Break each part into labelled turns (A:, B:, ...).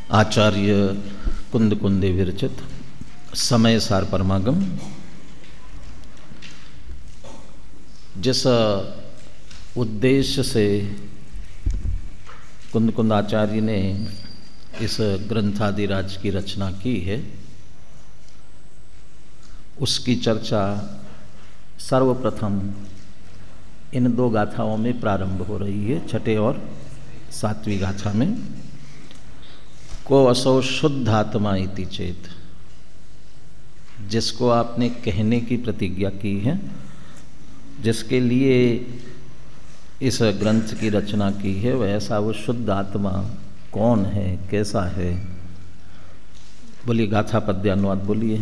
A: आचार्य कुंद कुंदे विरचित समय सार परमागम। जिस उद्देश्य से कुंद कुंद आचार्य ने इस ग्रंथादिराज की रचना की है, उसकी चर्चा सर्वप्रथम इन दो गाथाओं में प्रारंभ हो रही है। छठे और सातवीं गाथा में को असौ शुद्धात्मा इति चेत, जिसको आपने कहने की प्रतिज्ञा की है, जिसके लिए इस ग्रंथ की रचना की है, वैसा वो शुद्ध आत्मा कौन है, कैसा है। बोलिए गाथा पद्यानुवाद बोलिए।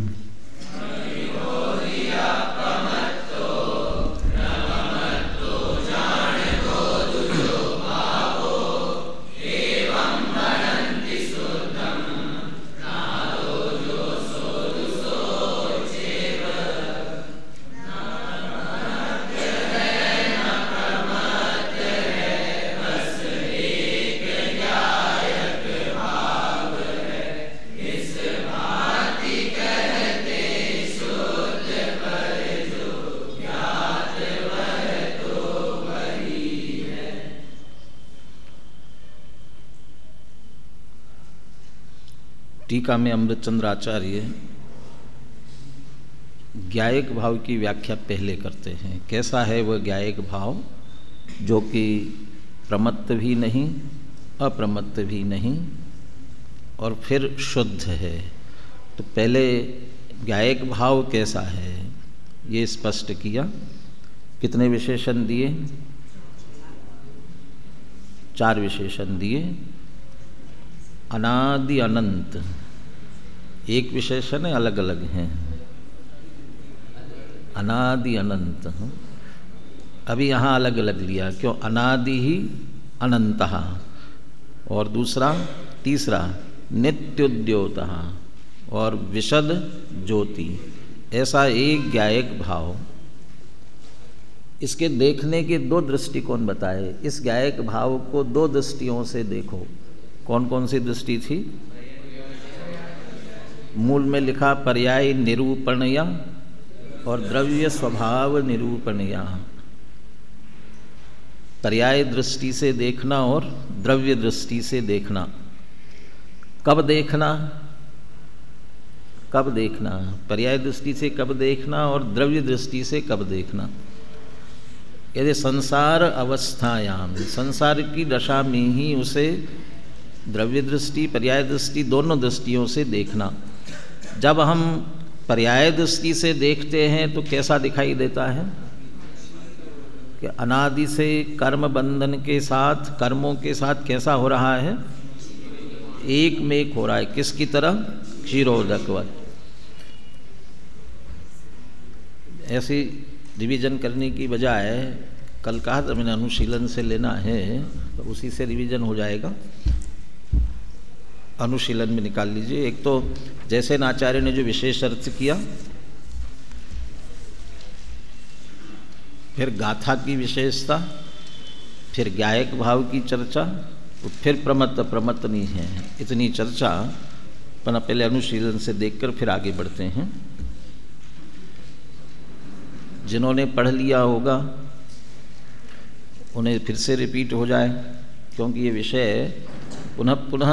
A: टीका में अमृतचंद्र आचार्य ज्ञायक भाव की व्याख्या पहले करते हैं। कैसा है वह ज्ञायक भाव, जो कि प्रमत्त भी नहीं, अप्रमत्त भी नहीं और फिर शुद्ध है। तो पहले ज्ञायक भाव कैसा है ये स्पष्ट किया। कितने विशेषण दिए? 4 विशेषण दिए। अनादि अनंत एक विशेषण है, अलग अलग हैं। अनादि अनंत, अभी यहाँ अलग अलग लिया। क्यों? अनादि ही अनंतः, और दूसरा तीसरा नित्योद्योतः और विशद ज्योति। ऐसा एक ज्ञायक भाव। इसके देखने के 2 दृष्टिकोण बताए। इस ज्ञायक भाव को 2 दृष्टियों से देखो। कौन कौन सी दृष्टि थी? मूल में लिखा पर्याय निरूपणया और द्रव्य स्वभाव निरूपणया। पर्याय दृष्टि से देखना और द्रव्य दृष्टि से देखना। कब देखना? कब देखना? पर्याय दृष्टि से कब देखना और द्रव्य दृष्टि से कब देखना? यदि संसार अवस्थायाम, संसार की दशा में ही उसे द्रव्य दृष्टि पर्याय दृष्टि दोनों दृष्टियों से देखना। जब हम पर्याय दृष्टि से देखते हैं तो कैसा दिखाई देता है कि अनादि से कर्म बंधन के साथ, कर्मों के साथ कैसा हो रहा है? एक में एक हो रहा है। किसकी तरह? क्षीरोदकवत। ऐसी रिवीजन करने की बजाय कल कहा था मैंने अनुशीलन से लेना है, तो उसी से रिवीजन हो जाएगा। अनुशीलन में निकाल लीजिए। एक तो जैसे आचार्य ने जो विशेष अर्थ किया, फिर गाथा की विशेषता, फिर ज्ञायक भाव की चर्चा, फिर प्रमत्त प्रमत्त नहीं है, इतनी चर्चा पहले अनुशीलन से देखकर फिर आगे बढ़ते हैं। जिन्होंने पढ़ लिया होगा उन्हें फिर से रिपीट हो जाए, क्योंकि ये विषय पुनः पुनः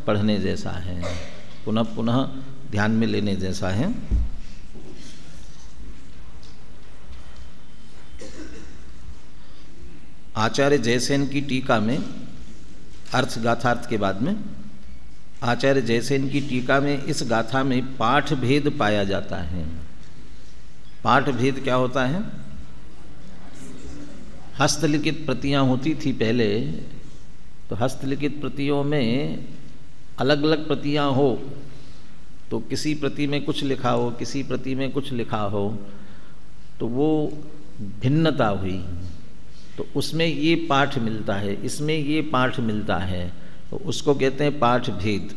A: पढ़ने जैसा है, पुनः पुनः ध्यान में लेने जैसा है। आचार्य जयसेन की टीका में अर्थ गाथार्थ के बाद में आचार्य जयसेन की टीका में इस गाथा में पाठ भेद पाया जाता है। पाठ भेद क्या होता है? हस्तलिखित प्रतियां होती थी पहले, तो हस्तलिखित प्रतियों में अलग अलग प्रतियां हो, तो किसी प्रति में कुछ लिखा हो, किसी प्रति में कुछ लिखा हो, तो वो भिन्नता हुई, तो उसमें ये पाठ मिलता है, इसमें ये पाठ मिलता है, तो उसको कहते हैं पाठ भेद।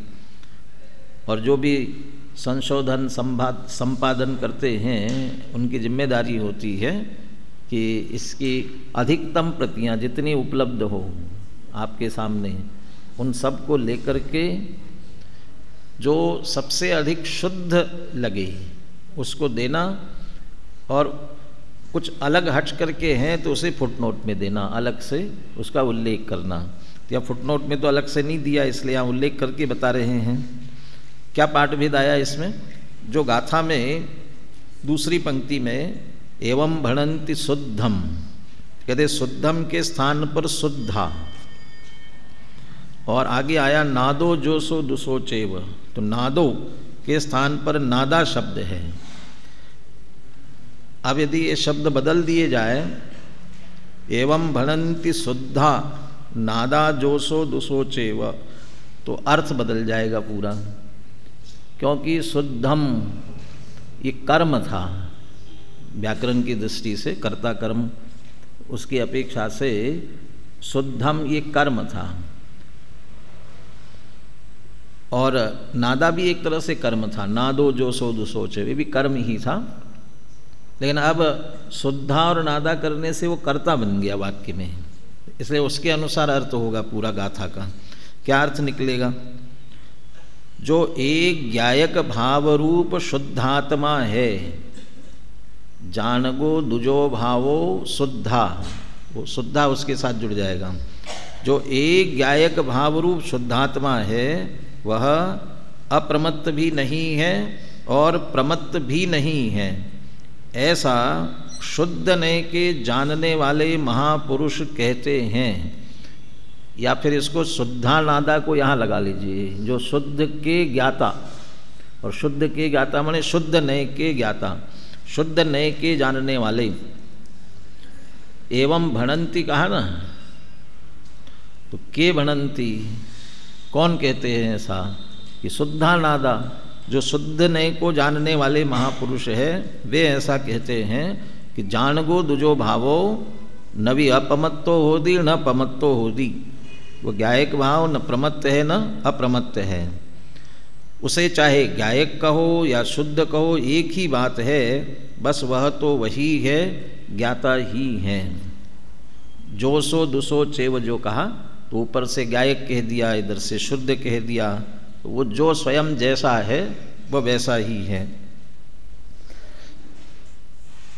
A: और जो भी संशोधन संपादन करते हैं उनकी जिम्मेदारी होती है कि इसकी अधिकतम प्रतियां जितनी उपलब्ध हो आपके सामने, उन सब को लेकर के जो सबसे अधिक शुद्ध लगे उसको देना, और कुछ अलग हट करके हैं तो उसे फुटनोट में देना, अलग से उसका उल्लेख करना। तो या फुटनोट में तो अलग से नहीं दिया, इसलिए यहाँ उल्लेख करके बता रहे हैं। क्या पाठभेद आया इसमें? जो गाथा में दूसरी पंक्ति में एवं भणन्ति शुद्धम, कहते शुद्धम के स्थान पर शुद्धा, और आगे आया नादो जोसो दुसो चेव, तो नादो के स्थान पर नादा शब्द है। अब यदि ये शब्द बदल दिए जाए, एवं भणन्ति शुद्धा नादा जोसो दुसो चेव, तो अर्थ बदल जाएगा पूरा, क्योंकि शुद्धम ये कर्म था, व्याकरण की दृष्टि से कर्ता कर्म उसकी अपेक्षा से शुद्धम ये कर्म था, और नादा भी एक तरह से कर्म था, नादो जोसो दुसो चेव ये भी कर्म ही था। लेकिन अब शुद्धा और नादा करने से वो कर्ता बन गया वाक्य में, इसलिए उसके अनुसार अर्थ होगा पूरा गाथा का। क्या अर्थ निकलेगा? जो एक ज्ञायक भाव रूप शुद्धात्मा है, जानगो दुजो भावो शुद्धा, वो शुद्धा उसके साथ जुड़ जाएगा। जो एक ज्ञायक भाव रूप शुद्धात्मा है वह अप्रमत्त भी नहीं है और प्रमत्त भी नहीं है, ऐसा शुद्ध ने के जानने वाले महापुरुष कहते हैं। या फिर इसको शुद्धा नादा को यहाँ लगा लीजिए, जो शुद्ध के ज्ञाता, और शुद्ध के ज्ञाता माने शुद्ध नय के ज्ञाता, शुद्ध नय के जानने वाले। एवं भणन्ति कहा ना, तो के भणन्ति कौन कहते हैं ऐसा? कि शुद्धा नादा, जो शुद्ध नय को जानने वाले महापुरुष है वे ऐसा कहते हैं कि जानगो दुजो भावो नवी अपमत्तो होदी न पमत्तो होदी, वो ज्ञायक भाव न प्रमत्त है न अप्रमत्त है। उसे चाहे ज्ञायक कहो या शुद्ध कहो एक ही बात है, बस वह तो वही है, ज्ञाता ही है। जोसो दुसो चेव जो कहा, तो ऊपर से ज्ञायक कह दिया, इधर से शुद्ध कह दिया, तो वो जो स्वयं जैसा है वह वैसा ही है।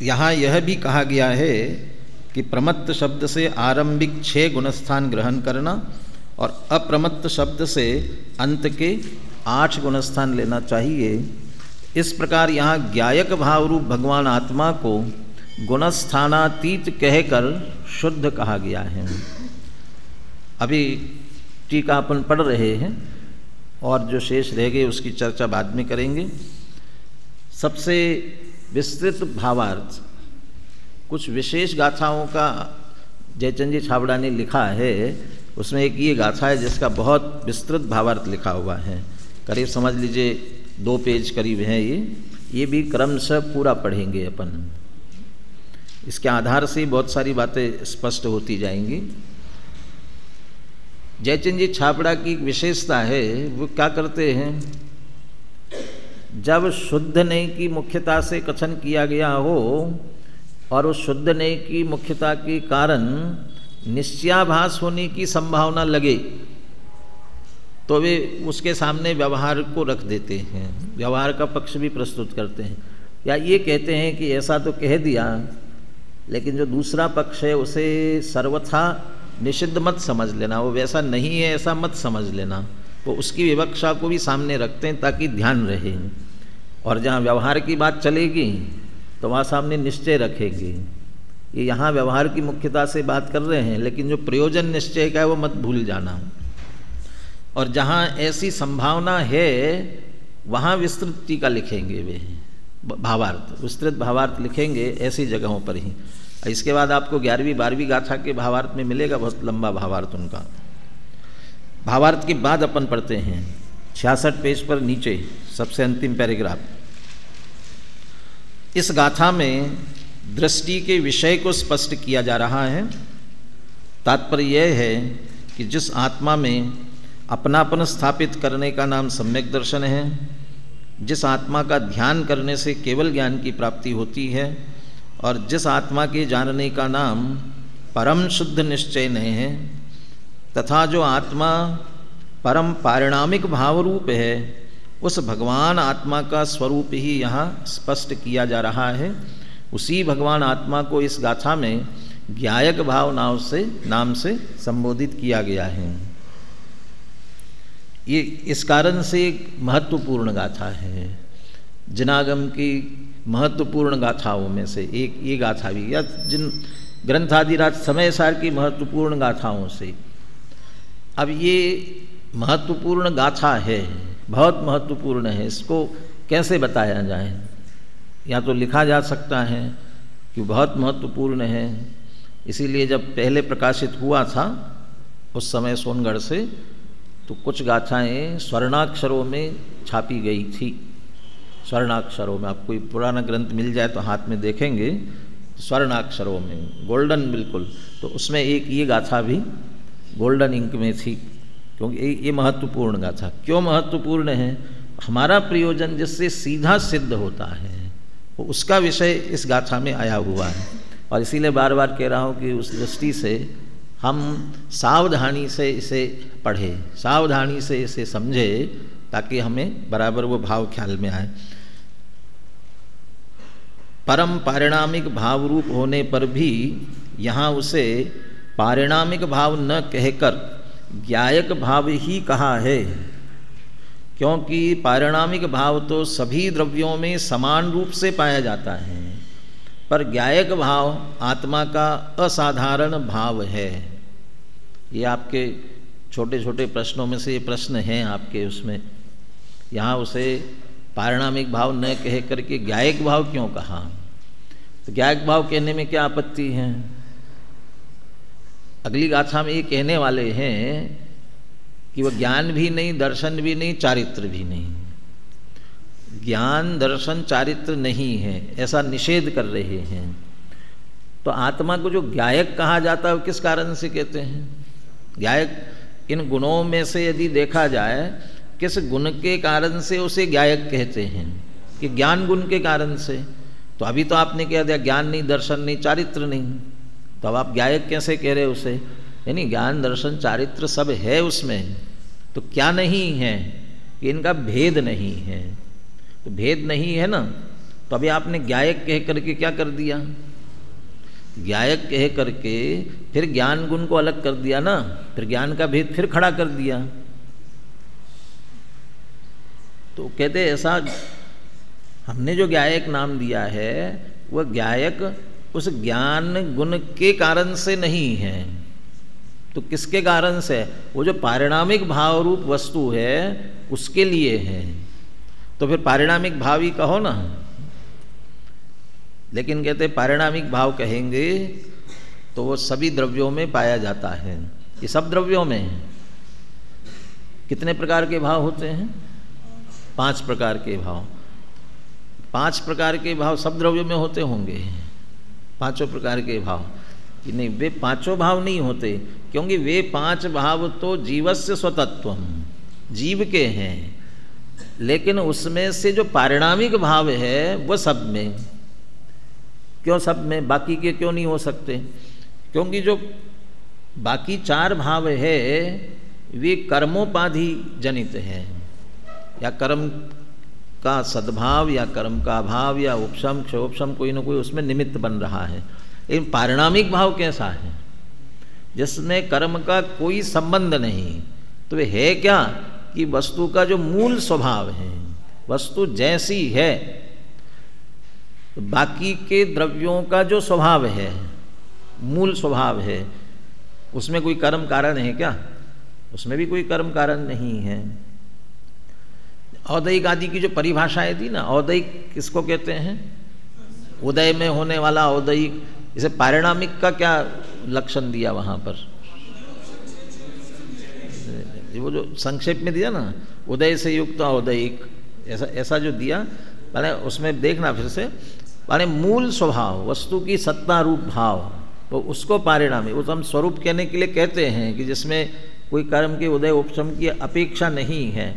A: यहाँ यह भी कहा गया है कि प्रमत्त शब्द से आरंभिक 6 गुणस्थान ग्रहण करना और अप्रमत्त शब्द से अंत के 8 गुणस्थान लेना चाहिए। इस प्रकार यहाँ ज्ञायक भाव रूप भगवान आत्मा को गुणस्थानातीत कहकर शुद्ध कहा गया है। अभी टीका अपन पढ़ रहे हैं और जो शेष रह गए उसकी चर्चा बाद में करेंगे। सबसे विस्तृत भावार्थ कुछ विशेष गाथाओं का जयचंद जी छाबड़ा ने लिखा है, उसमें एक ये गाथा है जिसका बहुत विस्तृत भावार्थ लिखा हुआ है, करीब समझ लीजिए 2 पेज करीब है। ये भी क्रमशः पूरा पढ़ेंगे अपन, इसके आधार से बहुत सारी बातें स्पष्ट होती जाएंगी। जयचंद जी छाबड़ा की एक विशेषता है, वो क्या करते हैं, जब शुद्ध नय की मुख्यता से कथन किया गया हो और उस शुद्ध नय की मुख्यता के कारण निश्चयाभास होने की संभावना लगे तो वे उसके सामने व्यवहार को रख देते हैं, व्यवहार का पक्ष भी प्रस्तुत करते हैं, या ये कहते हैं कि ऐसा तो कह दिया लेकिन जो दूसरा पक्ष है उसे सर्वथा निषिद्ध मत समझ लेना, वो वैसा नहीं है ऐसा मत समझ लेना, तो उसकी विवक्षा को भी सामने रखते हैं ताकि ध्यान रहे। और जहाँ व्यवहार की बात चलेगी तो वहाँ सामने निश्चय रखेंगे। ये यहाँ व्यवहार की मुख्यता से बात कर रहे हैं, लेकिन जो प्रयोजन निश्चय का है वो मत भूल जाना। और जहाँ ऐसी संभावना है वहाँ विस्तृत टीका लिखेंगे, वे भावार्थ विस्तृत भावार्थ लिखेंगे ऐसी जगहों पर ही। इसके बाद आपको 11वीं 12वीं गाथा के भावार्थ में मिलेगा बहुत लंबा भावार्थ उनका। भावार्थ के बाद अपन पढ़ते हैं 66 पेज पर नीचे सबसे अंतिम पैराग्राफ। इस गाथा में दृष्टि के विषय को स्पष्ट किया जा रहा है। तात्पर्य यह है कि जिस आत्मा में अपनापन स्थापित करने का नाम सम्यक दर्शन है, जिस आत्मा का ध्यान करने से केवल ज्ञान की प्राप्ति होती है, और जिस आत्मा के जानने का नाम परम शुद्ध निश्चय नहीं है, तथा जो आत्मा परम पारिणामिक भाव रूप है, उस भगवान आत्मा का स्वरूप ही यहाँ स्पष्ट किया जा रहा है। उसी भगवान आत्मा को इस गाथा में ज्ञायक भाव नाम से संबोधित किया गया है। ये इस कारण से एक महत्वपूर्ण गाथा है। जिनागम की महत्वपूर्ण गाथाओं में से एक ये गाथा भी, या जिन ग्रंथादिराज समय सार की महत्वपूर्ण गाथाओं से। अब ये महत्वपूर्ण गाथा है, बहुत महत्वपूर्ण है। इसको कैसे बताया जाए? या तो लिखा जा सकता है कि बहुत महत्वपूर्ण है, इसीलिए जब पहले प्रकाशित हुआ था उस समय सोनगढ़ से, तो कुछ गाथाएँ स्वर्णाक्षरों में छापी गई थी। स्वर्णाक्षरों में, आप कोई पुराना ग्रंथ मिल जाए तो हाथ में देखेंगे, स्वर्णाक्षरों में, गोल्डन बिल्कुल। तो उसमें एक ये गाथा भी गोल्डन इंक में थी, क्योंकि ये महत्वपूर्ण गाथा। क्यों महत्वपूर्ण है? हमारा प्रयोजन जिससे सीधा सिद्ध होता है, वो उसका विषय इस गाथा में आया हुआ है। और इसीलिए बार बार कह रहा हूँ कि उस दृष्टि से हम सावधानी से इसे पढ़ें, सावधानी से इसे समझें, ताकि हमें बराबर वो भाव ख्याल में आए। परम पारिणामिक भाव रूप होने पर भी यहाँ उसे पारिणामिक भाव न कहकर ज्ञायक भाव ही कहा है, क्योंकि पारिणामिक भाव तो सभी द्रव्यों में समान रूप से पाया जाता है, पर ज्ञायक भाव आत्मा का असाधारण भाव है। ये आपके छोटे छोटे प्रश्नों में से ये प्रश्न हैं आपके उसमें। यहाँ उसे पारिणामिक भाव न कह करके ज्ञायक भाव क्यों कहा? तो ज्ञायक भाव कहने में क्या आपत्ति है? अगली गाथा में ये कहने वाले हैं कि वह ज्ञान भी नहीं, दर्शन भी नहीं, चारित्र भी नहीं। ज्ञान, दर्शन, चारित्र नहीं है, ऐसा निषेध कर रहे हैं। तो आत्मा को जो ज्ञायक कहा जाता है वो किस कारण से कहते हैं? ज्ञायक इन गुणों में से यदि देखा जाए, किस गुण के कारण से उसे ज्ञायक कहते हैं? कि ज्ञान गुण के कारण से। तो अभी तो आपने कह दिया ज्ञान नहीं, दर्शन नहीं, चारित्र नहीं, तो अब आप ज्ञायक कैसे कह रहे उसे? यानी ज्ञान, दर्शन, चारित्र सब है उसमें, तो क्या नहीं है? कि इनका भेद नहीं है। तो भेद नहीं है ना, तो अभी आपने ज्ञायक कह करके क्या कर दिया? ज्ञायक कह करके फिर ज्ञान गुण को अलग कर दिया ना, फिर ज्ञान का भेद फिर खड़ा कर दिया। तो कहते ऐसा हमने जो ज्ञायक नाम दिया है वह ज्ञायक उस ज्ञान गुण के कारण से नहीं है। तो किसके कारण से? वो जो पारिणामिक भाव रूप वस्तु है उसके लिए है। तो फिर पारिणामिक भाव ही कहो ना। लेकिन कहते पारिणामिक भाव कहेंगे तो वो सभी द्रव्यों में पाया जाता है। ये सब द्रव्यों में कितने प्रकार के भाव होते हैं? 5 प्रकार के भाव। 5 प्रकार के भाव सब द्रव्यों में होते होंगे। 5 प्रकार के भाव कि नहीं, वे 5 भाव नहीं होते, क्योंकि वे 5 भाव तो जीवस्य स्वतत्वम, जीव के हैं। लेकिन उसमें से जो पारिणामिक भाव है वह सब में। क्यों सब में? बाकी के क्यों नहीं हो सकते? क्योंकि जो बाकी 4 भाव है वे कर्मोपाधि जनित हैं, या कर्म का सद्भाव या कर्म का अभाव या उपशम क्षोपशम कोई ना कोई उसमें निमित्त बन रहा है। लेकिन पारिणामिक भाव कैसा है? जिसमें कर्म का कोई संबंध नहीं। तो वे है क्या? कि वस्तु का जो मूल स्वभाव है, वस्तु जैसी है, बाकी के द्रव्यों का जो स्वभाव है, मूल स्वभाव है, उसमें कोई कर्म कारण है क्या? उसमें भी कोई कर्म कारण नहीं है। औदयिक आदि की जो परिभाषाएं थी ना, औदयिक किसको कहते हैं? उदय में होने वाला औदयिक। इसे पारिणामिक का क्या लक्षण दिया वहाँ पर? वो जो संक्षेप में दिया ना, उदय से युक्त औदयिक, ऐसा जो दिया, माने उसमें देखना फिर से, माने मूल स्वभाव, वस्तु की सत्ता रूप भाव, तो उसको पारिणामिक, वो तो हम स्वरूप कहने के लिए कहते हैं कि जिसमें कोई कर्म के उदय उपशम की अपेक्षा नहीं है।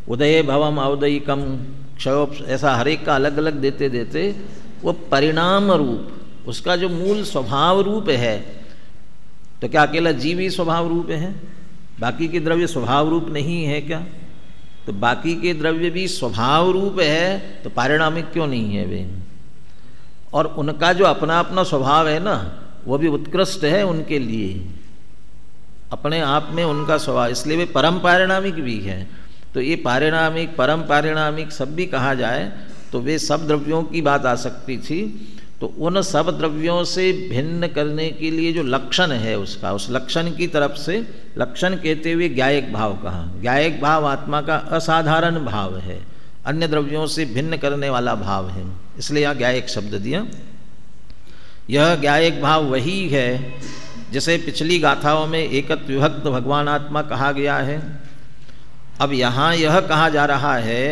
A: उदय भवम औदयिकम क्षयोप, ऐसा हर एक का अलग अलग देते देते वो परिणाम रूप, उसका जो मूल स्वभाव रूप है। तो क्या अकेला जीव ही स्वभाव रूप है? बाकी के द्रव्य स्वभाव रूप नहीं है क्या? तो बाकी के द्रव्य भी स्वभाव रूप है, तो पारिणामिक क्यों नहीं है वे? और उनका जो अपना अपना स्वभाव है ना, वो भी उत्कृष्ट है उनके लिए, अपने आप में उनका स्वभाव, इसलिए वे परम पारिणामिक भी है। तो ये पारिणामिक परम पारिणामिक सब भी कहा जाए तो वे सब द्रव्यों की बात आ सकती थी। तो उन सब द्रव्यों से भिन्न करने के लिए जो लक्षण है उसका, उस लक्षण की तरफ से, लक्षण कहते हुए ज्ञायक भाव कहा। ज्ञायक भाव आत्मा का असाधारण भाव है, अन्य द्रव्यों से भिन्न करने वाला भाव है, इसलिए यहाँ ज्ञायक शब्द दिया। यह ज्ञायक भाव वही है जैसे पिछली गाथाओं में एकत्व विभक्त भगवान आत्मा कहा गया है। अब यहाँ यह कहा जा रहा है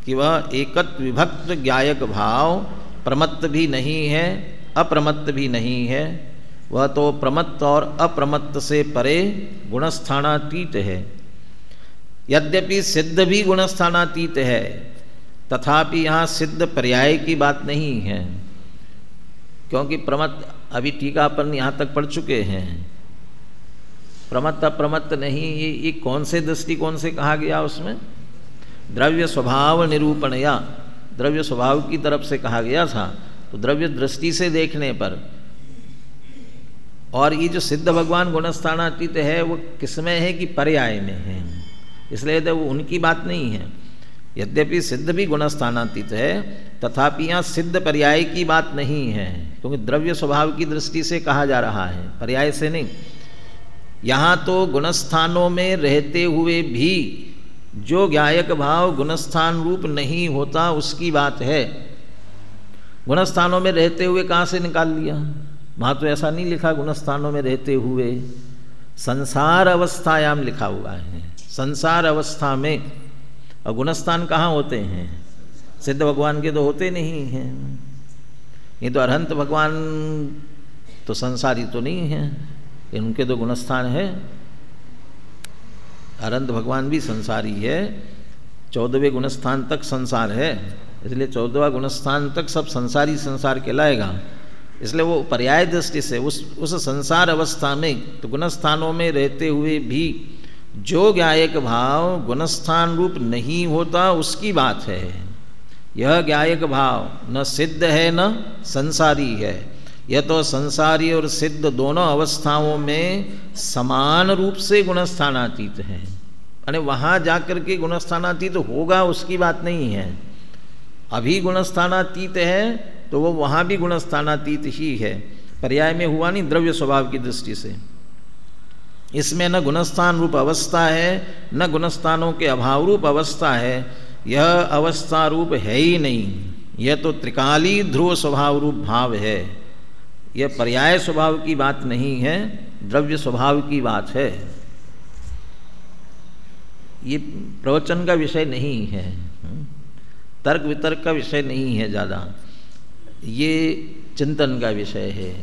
A: कि वह एकत्व विभक्त ज्ञायक भाव प्रमत्त भी नहीं है, अप्रमत्त भी नहीं है, वह तो प्रमत्त और अप्रमत्त से परे गुणस्थानातीत है। यद्यपि सिद्ध भी गुणस्थानातीत है, तथापि यहाँ सिद्ध पर्याय की बात नहीं है, क्योंकि प्रमत्त, अभी टीका अपन यहाँ तक पढ़ चुके हैं, प्रमत्त अप्रमत्त नहीं, ये कौन से दृष्टिकोण से कहा गया? उसमें द्रव्य स्वभाव निरूपण या द्रव्य स्वभाव की तरफ से कहा गया था। तो द्रव्य दृष्टि से देखने पर, और ये जो सिद्ध भगवान गुणस्थानातीत है वो किसमें है कि पर्याय में है, इसलिए तो वो उनकी बात नहीं है। यद्यपि सिद्ध भी गुणस्थानातीत है, तथापि यहाँ सिद्ध पर्याय की बात नहीं है, क्योंकि द्रव्य स्वभाव की दृष्टि से कहा जा रहा है, पर्याय से नहीं। यहाँ तो गुणस्थानों में रहते हुए भी जो ज्ञायक भाव गुणस्थान रूप नहीं होता उसकी बात है। गुणस्थानों में रहते हुए कहाँ से निकाल लिया? वहाँ तो ऐसा नहीं लिखा गुणस्थानों में रहते हुए, संसार अवस्थायाम लिखा हुआ है, संसार अवस्था में। और गुणस्थान कहाँ होते हैं? सिद्ध भगवान के तो होते नहीं हैं। ये तो अरहंत भगवान तो संसारी तो नहीं है, उनके तो गुणस्थान है। अरहंत भगवान भी संसारी है, 14वें गुणस्थान तक संसार है, इसलिए 14वां गुणस्थान तक सब संसारी संसार कहलाएगा। इसलिए वो पर्याय दृष्टि से उस संसार अवस्था में, तो गुणस्थानों में रहते हुए भी जो ज्ञायक भाव गुणस्थान रूप नहीं होता उसकी बात है। यह ज्ञायक भाव न सिद्ध है न संसारी है, यह तो संसारी और सिद्ध दोनों अवस्थाओं में समान रूप से गुणस्थानातीत है। यानी वहाँ जाकर के गुणस्थानातीत होगा उसकी बात नहीं है। अभी गुणस्थानातीत है तो वो वहाँ भी गुणस्थानातीत ही है, पर्याय में हुआ नहीं, द्रव्य स्वभाव की दृष्टि से। इसमें न गुणस्थान रूप अवस्था है न गुणस्थानों के अभाव रूप अवस्था है, यह अवस्था रूप है ही नहीं। यह तो त्रिकाली ध्रुव स्वभाव रूप भाव है, यह पर्याय स्वभाव की बात नहीं है, द्रव्य स्वभाव की बात है। ये प्रवचन का विषय नहीं है, तर्क वितर्क का विषय नहीं है ज़्यादा, ये चिंतन का विषय है।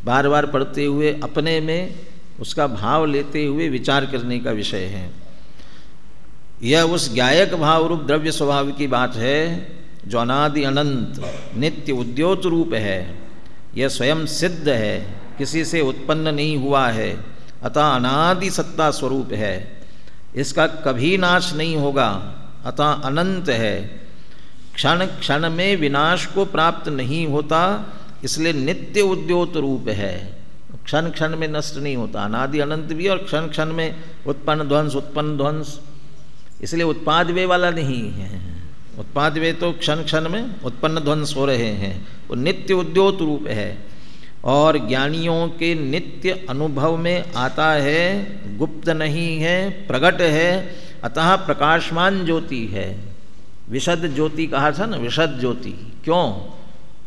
A: बार बार पढ़ते हुए अपने में उसका भाव लेते हुए विचार करने का विषय है। यह उस ज्ञायक भाव रूप द्रव्य स्वभाव की बात है जो अनादि अनंत नित्य उद्योत रूप है। यह स्वयं सिद्ध है, किसी से उत्पन्न नहीं हुआ है, अतः अनादि सत्ता स्वरूप है, इसका कभी नाश नहीं होगा, अतः अनंत है, क्षण क्षण में विनाश को प्राप्त नहीं होता, इसलिए नित्य उद्योत रूप है, क्षण क्षण में नष्ट नहीं होता। अनादि अनंत भी और क्षण क्षण में उत्पन्न ध्वंस, इसलिए उत्पाद वे वाला नहीं है। उत्पाद वे तो क्षण क्षण में उत्पन्न ध्वंस हो रहे हैं, वो नित्य उद्योत रूप है और ज्ञानियों के नित्य अनुभव में आता है, गुप्त नहीं है, प्रकट है, अतः प्रकाशमान ज्योति है। विशद ज्योति कहा था ना, विशद ज्योति। क्यों?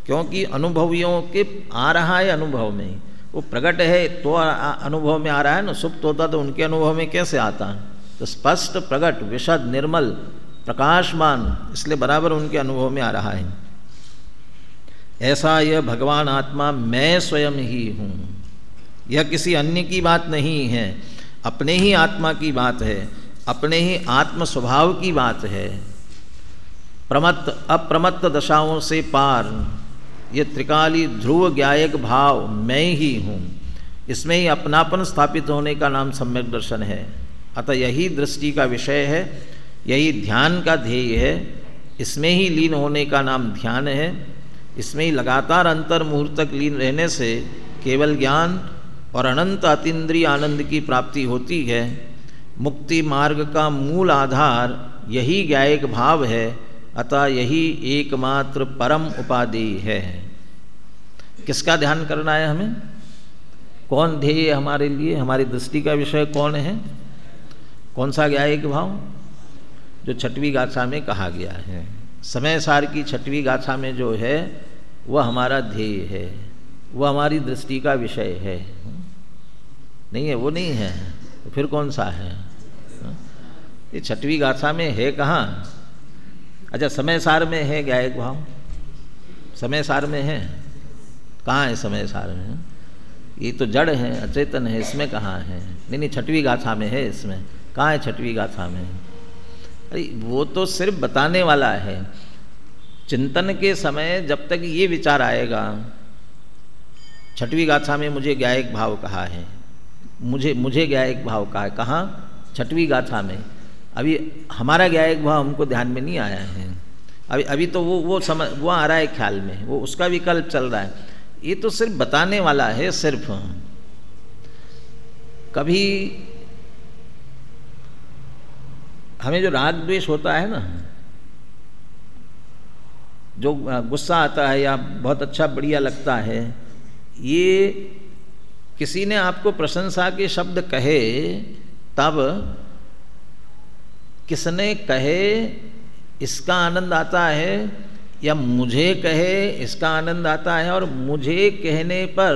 A: क्योंकि अनुभवियों के आ रहा है, अनुभव में वो प्रकट है तो अनुभव में आ रहा है ना। सुप्त होता तो उनके अनुभव में कैसे आता? तो स्पष्ट, प्रकट, विशद, निर्मल, प्रकाशमान, इसलिए बराबर उनके अनुभव में आ रहा है। ऐसा यह भगवान आत्मा मैं स्वयं ही हूँ, यह किसी अन्य की बात नहीं है, अपने ही आत्मा की बात है, अपने ही आत्म स्वभाव की बात है। प्रमत्त अप्रमत्त दशाओं से पार ये त्रिकाली ध्रुव ज्ञायक भाव मैं ही हूँ, इसमें ही अपनापन स्थापित होने का नाम सम्यक दर्शन है। अतः यही दृष्टि का विषय है यही ध्यान का ध्येय है, इसमें ही लीन होने का नाम ध्यान है। इसमें ही लगातार अंतर मुहूर्त तक लीन रहने से केवल ज्ञान और अनंत अतीन्द्रिय आनंद की प्राप्ति होती है। मुक्ति मार्ग का मूल आधार यही ज्ञायक भाव है, अतः यही एकमात्र परम उपादेय है। किसका ध्यान करना है हमें? कौन ध्येय हमारे लिए, हमारी दृष्टि का विषय कौन है? कौन सा ज्ञायक भाव? जो छठवीं गाथा में कहा गया है, समय सार की छठवीं गाथा में जो है वह हमारा ध्येय है, वह हमारी दृष्टि का विषय है। नहीं है, वो नहीं है, तो फिर कौन सा है? ये छठवीं गाथा में है कहाँ? अच्छा, समय सार में है ज्ञायक भाव, समय सार में है। कहाँ है समय सार में? ये तो जड़ है, अचेतन है, इसमें कहाँ है? नहीं, छठवीं गाथा में है। इसमें कहाँ है? छठवीं गाथा में। अरे वो तो सिर्फ बताने वाला है। चिंतन के समय जब तक ये विचार आएगा, छठवीं गाथा में मुझे ज्ञायक भाव कहा है, मुझे ज्ञायक भाव कहा है। कहाँ? छठवीं गाथा में। अभी हमारा ज्ञायक भाव हमको ध्यान में नहीं आया है। अभी तो वो आ रहा है ख्याल में, वो उसका विकल्प चल रहा है। ये तो सिर्फ बताने वाला है। सिर्फ कभी हमें जो राग द्वेष होता है ना, जो गुस्सा आता है या बहुत अच्छा बढ़िया लगता है, ये किसी ने आपको प्रशंसा के शब्द कहे तब किसने कहे इसका आनंद आता है, या मुझे कहे इसका आनंद आता है, और मुझे कहने पर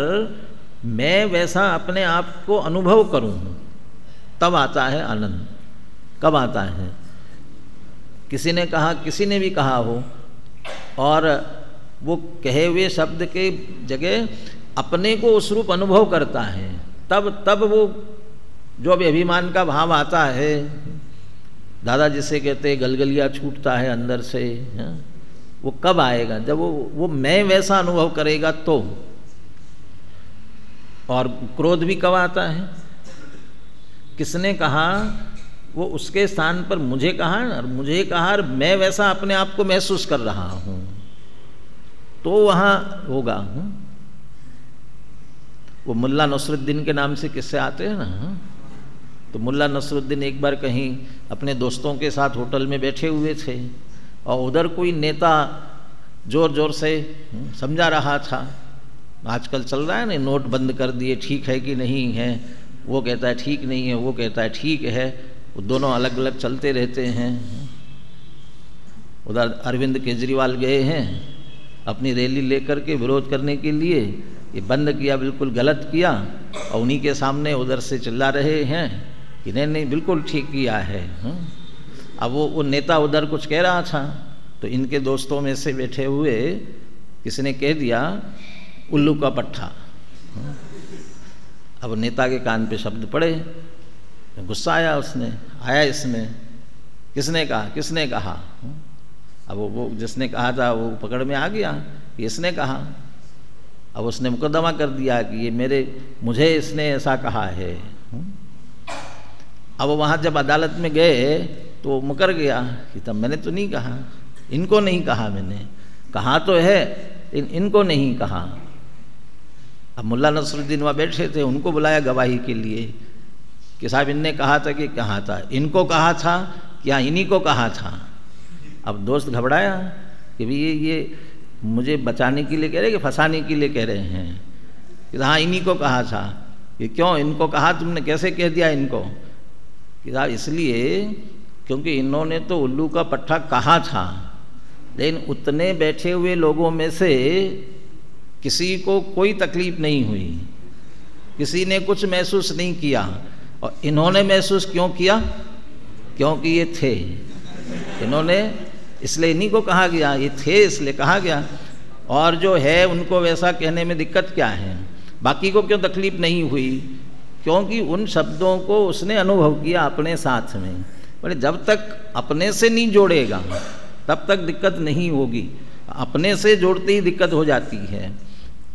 A: मैं वैसा अपने आप को अनुभव करूं तब आता है आनंद। कब आता है? किसी ने कहा, किसी ने भी कहा हो, और वो कहे हुए शब्द के जगह अपने को उस रूप अनुभव करता है, तब वो जो भी अभिमान का भाव आता है, दादा जिसे कहते गलगलिया छूटता है अंदर से, वो कब आएगा? जब वो मैं वैसा अनुभव करेगा तो। और क्रोध भी कब आता है? किसने कहा, वो उसके स्थान पर मुझे कहा, और मुझे कहा और मैं वैसा अपने आप को महसूस कर रहा हूं, तो वहाँ होगा। वो मुल्ला नसरुद्दीन के नाम से किस्से आते हैं ना, तो मुल्ला नसरुद्दीन एक बार कहीं अपने दोस्तों के साथ होटल में बैठे हुए थे, और उधर कोई नेता जोर जोर से समझा रहा था। आजकल चल रहा है ना, नोट बंद कर दिए, ठीक है कि नहीं है? वो कहता है ठीक नहीं है, वो कहता है ठीक है, वो दोनों अलग अलग चलते रहते हैं। उधर अरविंद केजरीवाल गए हैं अपनी रैली लेकर के विरोध करने के लिए, ये बंद किया, बिल्कुल गलत किया, और उन्हीं के सामने उधर से चिल्ला रहे हैं कि नहीं नहीं बिल्कुल ठीक किया है। अब वो नेता उधर कुछ कह रहा था, तो इनके दोस्तों में से बैठे हुए किसी ने कह दिया उल्लू का पट्ठा। अब नेता के कान पे शब्द पड़े, गुस्सा आया, इसमें किसने कहा, किसने कहा? अब वो जिसने कहा था वो पकड़ में आ गया, इसने कहा। अब उसने मुकदमा कर दिया कि ये मुझे इसने ऐसा कहा है। अब वहाँ जब अदालत में गए तो मुकर गया कि तब मैंने तो नहीं कहा, इनको नहीं कहा, मैंने कहा तो है इनको नहीं कहा। अब मुल्ला नसरुद्दीन वहाँ बैठे थे, उनको बुलाया गवाही के लिए कि साहब इनने कहा था कि कहा था, इनको कहा था क्या इन्हीं को कहा था? अब दोस्त घबराया कि भाई ये मुझे बचाने के लिए कह रहे कि फंसाने के लिए कह रहे हैं कि हाँ इन्हीं को कहा था। कि क्यों इनको कहा तुमने, कैसे कह दिया इनको? कि साहब इसलिए क्योंकि इन्होंने तो उल्लू का पट्ठा कहा था, लेकिन उतने बैठे हुए लोगों में से किसी को कोई तकलीफ नहीं हुई, किसी ने कुछ महसूस नहीं किया। और इन्होंने महसूस क्यों किया? क्योंकि ये थे, इन्होंने, इसलिए इन्हीं को कहा गया, ये थे इसलिए कहा गया। और जो है उनको वैसा कहने में दिक्कत क्या है? बाकी को क्यों तकलीफ नहीं हुई? क्योंकि उन शब्दों को उसने अनुभव किया अपने साथ में। पर जब तक अपने से नहीं जोड़ेगा तब तक दिक्कत नहीं होगी, अपने से जोड़ते ही दिक्कत हो जाती है।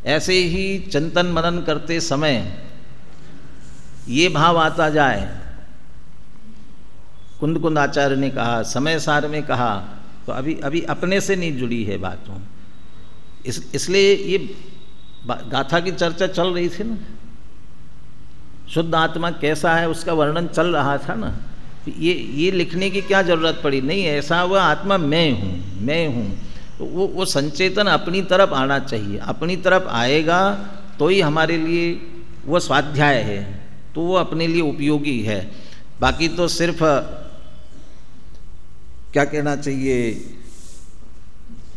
A: ऐसे ही चिंतन मनन करते समय ये भाव आता जाए, कुंद आचार्य ने कहा, समय सार में कहा, तो अभी अपने से नहीं जुड़ी है बातों। इसलिए ये गाथा की चर्चा चल रही थी ना, शुद्ध आत्मा कैसा है उसका वर्णन चल रहा था ना। ये लिखने की क्या जरूरत पड़ी? नहीं, ऐसा वह आत्मा मैं हूँ। तो वो संचेतन अपनी तरफ आना चाहिए। अपनी तरफ आएगा तो ही हमारे लिए वो स्वाध्याय है, तो वो अपने लिए उपयोगी है। बाकी तो सिर्फ क्या कहना चाहिए,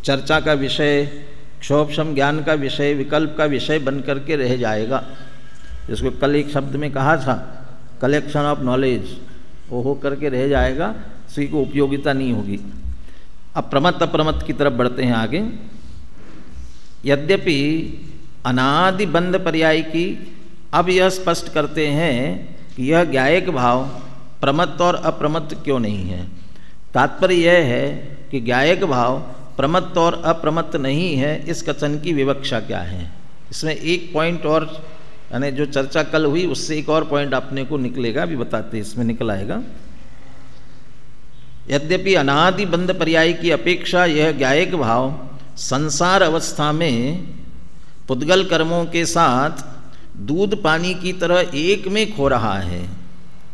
A: चर्चा का विषय, क्षोभशम ज्ञान का विषय, विकल्प का विषय बन करके रह जाएगा। जिसको कल एक शब्द में कहा था, कलेक्शन ऑफ नॉलेज, वो हो करके रह जाएगा, किसी को उपयोगिता नहीं होगी। अब प्रमत्त अप्रमत्त की तरफ बढ़ते हैं आगे। यद्यपि अनादि बंध पर्याय की अब यह स्पष्ट करते हैं कि यह ज्ञायक भाव प्रमत्त और अप्रमत्त क्यों नहीं है। तात्पर्य यह है कि ज्ञायक भाव प्रमत्त और अप्रमत्त नहीं है, इस कथन की विवक्षा क्या है। इसमें एक पॉइंट और, यानी जो चर्चा कल हुई उससे एक और पॉइंट अपने को निकलेगा, अभी बताते इसमें निकल आएगा। यद्यपि अनादि बंध पर्याय की अपेक्षा यह ज्ञायक भाव संसार अवस्था में पुद्गल कर्मों के साथ दूध पानी की तरह एक में खो रहा है,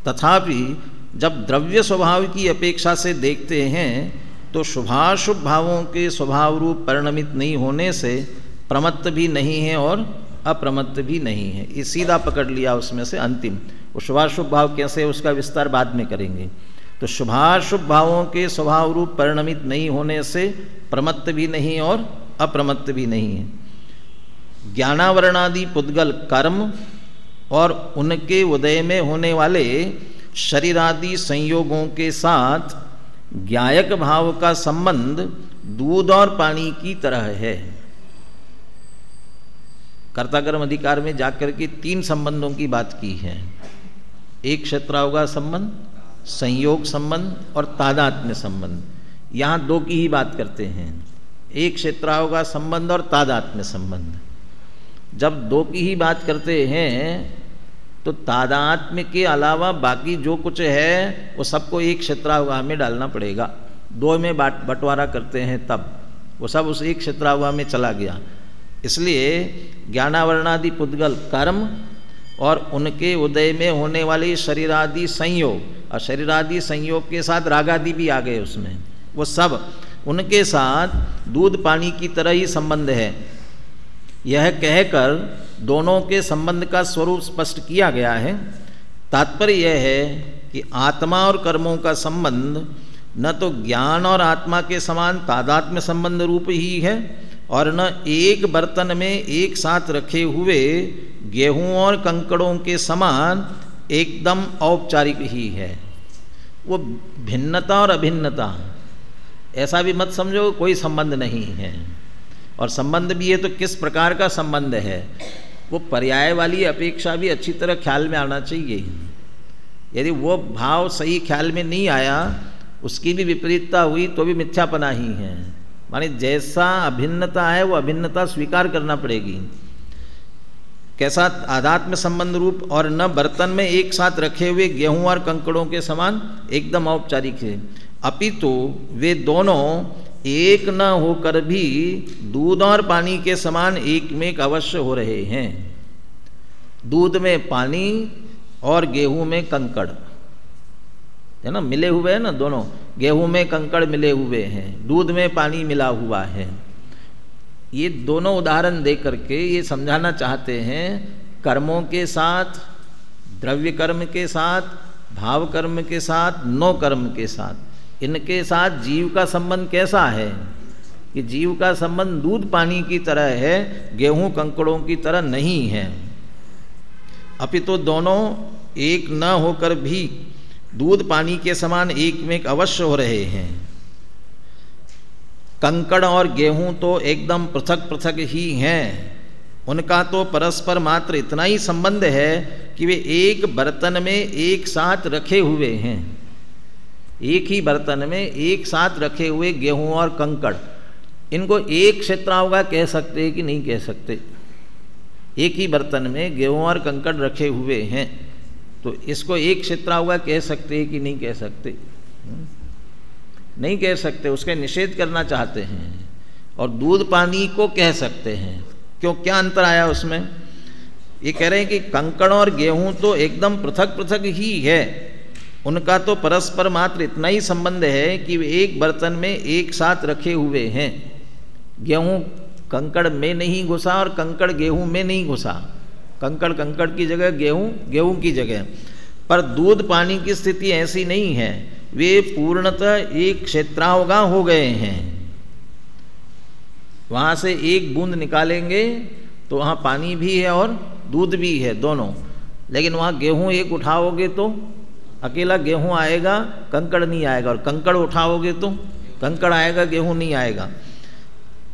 A: तथापि जब द्रव्य स्वभाव की अपेक्षा से देखते हैं तो शुभाशुभ भावों के स्वभाव रूप परिणमित नहीं होने से प्रमत्त भी नहीं है और अप्रमत्त भी नहीं है। ये सीधा पकड़ लिया उसमें से अंतिम। वो शुभाशुभ भाव कैसे, उसका विस्तार बाद में करेंगे। तो शुभाशुभ भावों के स्वभाव रूप परिणमित नहीं होने से प्रमत्त भी नहीं और अप्रमत्त भी नहीं है। ज्ञानावरणादि पुद्गल कर्म और उनके उदय में होने वाले शरीरादि संयोगों के साथ ज्ञायक भाव का संबंध दूध और पानी की तरह है। कर्ताकर्म अधिकार में जाकर के 3 संबंधों की बात की है। एक क्षेत्रावगा संबंध, संयोग संबंध और तादात्म्य संबंध। यहाँ 2 की ही बात करते हैं, एक क्षेत्रावगा संबंध और तादात्म्य संबंध। जब 2 की ही बात करते हैं तो तादात्म्य के अलावा बाकी जो कुछ है वो सबको एक क्षेत्रावगा में डालना पड़ेगा। 2 में बंटवारा करते हैं तब वो सब उस एक क्षेत्रावगा में चला गया। इसलिए ज्ञानावरणादि पुद्गल कर्म और उनके उदय में होने वाले शरीरादि संयोग, और शरीरादि संयोग के साथ रागादि भी आ गए उसमें, वो सब उनके साथ दूध पानी की तरह ही संबंध है। यह कहकर दोनों के संबंध का स्वरूप स्पष्ट किया गया है। तात्पर्य यह है कि आत्मा और कर्मों का संबंध न तो ज्ञान और आत्मा के समान तादात्म्य संबंध रूप ही है और न एक बर्तन में एक साथ रखे हुए गेहूं और कंकड़ों के समान एकदम औपचारिक ही है। वो भिन्नता और अभिन्नता ऐसा भी मत समझो कोई संबंध नहीं है। और संबंध भी है तो किस प्रकार का संबंध है, वो पर्याय वाली अपेक्षा भी अच्छी तरह ख्याल में आना चाहिए। यदि वो भाव सही ख्याल में नहीं आया, उसकी भी विपरीतता हुई तो भी मिथ्यापना ही है। माने जैसा अभिन्नता है वो अभिन्नता स्वीकार करना पड़ेगी। कैसा आध्यात्म संबंध रूप और न बर्तन में एक साथ रखे हुए गेहूं और कंकड़ों के समान एकदम औपचारिक है, अपितु वे दोनों एक न होकर भी दूध और पानी के समान एक में एक अवश्य हो रहे हैं। दूध में पानी और गेहूं में कंकड़ है ना, मिले हुए हैं ना दोनों। गेहूं में कंकड़ मिले हुए हैं, दूध में पानी मिला हुआ है। ये दोनों उदाहरण दे करके ये समझाना चाहते हैं कर्मों के साथ, द्रव्य कर्म के साथ, भाव कर्म के साथ, नो कर्म के साथ, इनके साथ जीव का संबंध कैसा है कि जीव का संबंध दूध पानी की तरह है, गेहूं कंकड़ों की तरह नहीं है। अपितु दोनों एक न होकर भी दूध पानी के समान एक में एक अवश्य हो रहे हैं। कंकड़ और गेहूं तो एकदम पृथक पृथक ही हैं। उनका तो परस्पर मात्र इतना ही संबंध है कि वे एक बर्तन में एक साथ रखे हुए हैं। एक ही बर्तन में एक साथ रखे हुए गेहूं और कंकड़, इनको एक क्षेत्रावगा कह सकते हैं कि नहीं कह सकते। एक ही बर्तन में गेहूं और कंकड़ रखे हुए हैं तो इसको एक क्षेत्रावगा कह सकते हैं कि नहीं कह सकते। नहीं कह सकते, उसका निषेध करना चाहते हैं। और दूध पानी को कह सकते हैं। क्यों, क्या अंतर आया उसमें? ये कह रहे हैं कि कंकड़ और गेहूं तो एकदम पृथक पृथक ही है, उनका तो परस्पर मात्र इतना ही संबंध है कि वे एक बर्तन में एक साथ रखे हुए हैं। गेहूं कंकड़ में नहीं घुसा और कंकड़ गेहूं में नहीं घुसा, कंकड़ कंकड़ की जगह, गेहूं गेहूं की जगह। पर दूध पानी की स्थिति ऐसी नहीं है, वे पूर्णतः एक क्षेत्रावगा हो गए हैं। वहाँ से एक बूंद निकालेंगे तो वहाँ पानी भी है और दूध भी है दोनों। लेकिन वहाँ गेहूं एक उठाओगे तो अकेला गेहूं आएगा, कंकड़ नहीं आएगा, और कंकड़ उठाओगे तो कंकड़ आएगा, गेहूं नहीं आएगा।